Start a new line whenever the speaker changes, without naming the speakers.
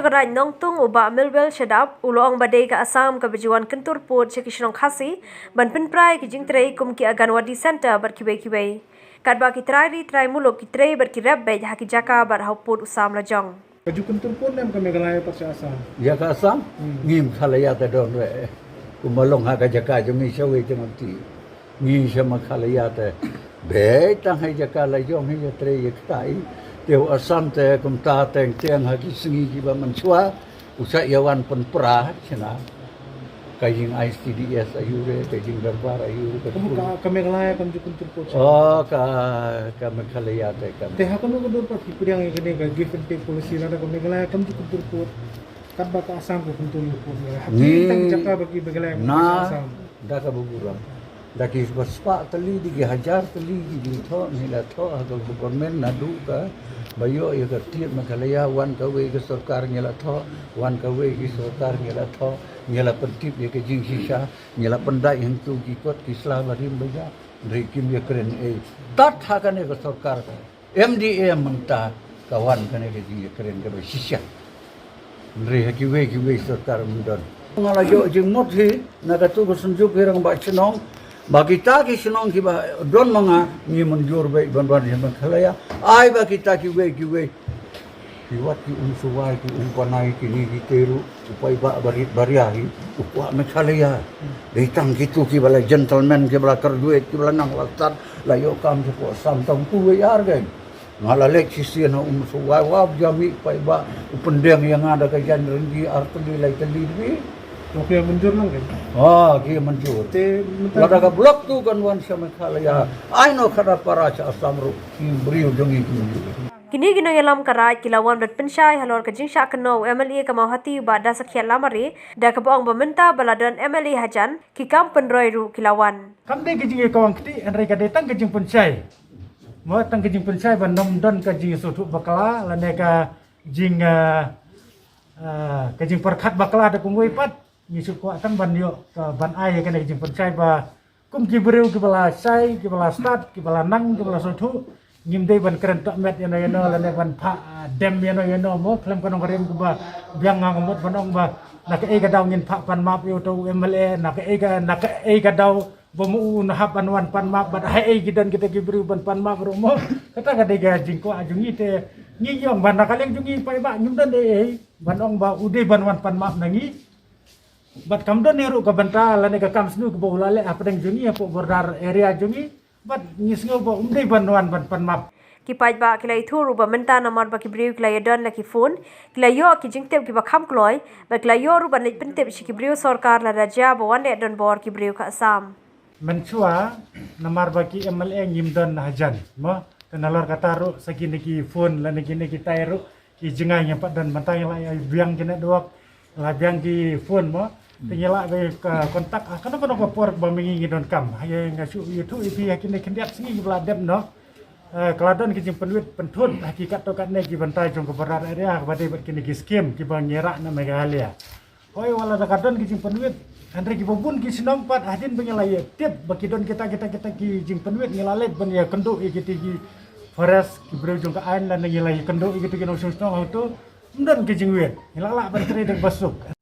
Nagaraj nongtung uba milwel shadap ulong badai ka Assam ka bejuan kentur port chekishnong khasi ban pinprai ki jingtrei kum ki aganwadi center bar kibai kadba ki trai muluk ki trei bar ki rabbe haki jaka bar hauput usam lajong
Baju kentur pun nam kami galai pasal Assam.
Ya ka Assam ngim khalaya ta don we kumalong ha ka jaka jungi sawi jamti ngi sama khalaya ta be tang hai jaka la jong hi tre ye tai Teo Assam te kum ta teng tiang ha ki singi ki ba man chua usa yawan pen pra chena kajing ICDS ayure kajing darbar ayure
Kami galai baju kentur pun.
oh ka me khalaya te ka
Teh kamu kentur pun yang ini ka give and take policy nada kami galai baju kentur pun. Kan baka Assam ko kentur pun. Hati tang jaka bagi galai Assam.
Da ka bugura da ki baspa tali di hajar tali di tho ni la tho ha ko government na du ka bayo ye ka tiet ma khalaya wan ka we ka sarkar ni la tho wan ka we ki sarkar ni la tho ni la pentip ye ka jing sisa ni la pendai hang tu ki kot ki slabarim baya ri kim ye kren e tat ha ka ne ka sarkar MDA mangta kawan ka ne ka jing ye kren ka sisa ri ha ki we sarkar mudon ngala jo jing mot hi na ka tu ko sunjuk herang ba chnong bagi kita ki senang ki ba don manga ni menjur baik ban-ban yang khalaya ai ba kita ki we ki wat ki unsuwai ki umpanai ki ni ki teru upai ba bariahi upwa me khalaya ditang kitu ki bala gentleman ki bala kerduet ki bala nang latar la yo kam ko sam tong tu we ar gen ngala lek sisi na unsuwai wa jami pai ba upendeng yang ada ka jan rendi artli lai teli ni
Okey menjur lang kan.
oh ki menjur
Te
Lada ka blok tu kan wan sama khalaya. Ai no khara para cha Assam ru beriu jongi ki.
Kini gino yalam karaj kilawan rat pensyai halor ka jingsha keno MLA ka mauhati ba da sakya lamare da ka bong bamenta baladan MLA hajan ki kam penroi ru kilawan.
Kam de kijing kawang kiti andai ka datang kijing pensai. Mo tang kijing pensai ban nom don ka jing sutu bakala lane ka jing kijing perkhat bakala da kumoi pat ni suku atang ban yo ban ai ka ne kijing pensai ba kum ki breu ki bala sai ki bala start ki bala nang ki bala sutu ngim dei ban keren tok met yano lane ban pha dem yano mo klem kanong rem ku ba biang ngamot banong ba nak e ka daw ngin pha pan map yo to MLA nak e ka daw bomu na hapan wan pan map bat hai gidan kita gibru ban pan map romo kata ka dega jingko ajungi te ngi yong ban nakaleng jungi pai ba nyum dan e banong ba ude ban wan pan map nangi bat kam don neru ka banta lane ka kam snu ko bolale apa deng jungi apa bordar area jungi bat ngisngo ba ude ban wan pan map
Kipaj ba kilai thuru ba menta namar ba kibriu kilai don la ki phone kilai yo ki jingtep ki ba kham kloi ba kilai yo ru ban lit pentep shi kibriu sarkar la raja ba wan de don bor kibriu ka Assam.
Menchua namar baki MLA ngimdon hajan mo tenalor kata ru sakini ki phone la niki tairu ki jengai yang dan mantang la biang kena doak la biang ki phone mo tingala be kontak kana ko por ba mingi ngidon kam haye ngasu YouTube ipi yakini kendiat singi bla dem no keladon ki jing penwit pentun hakikat to kat ne ki bantai jong ko berar area bade bat kini ki skim ki bang nyerak na megalia hoi wala da kadon ki jing penwit andre ki bobun ki sinong pat adin bengelai tip baki don kita ki jing penwit ngelalet ban ya kenduk ki forest ki breu jong ka ain lan ngilai kenduk ki no sung to ndan ki jing wit ngelala ban tre deng basuk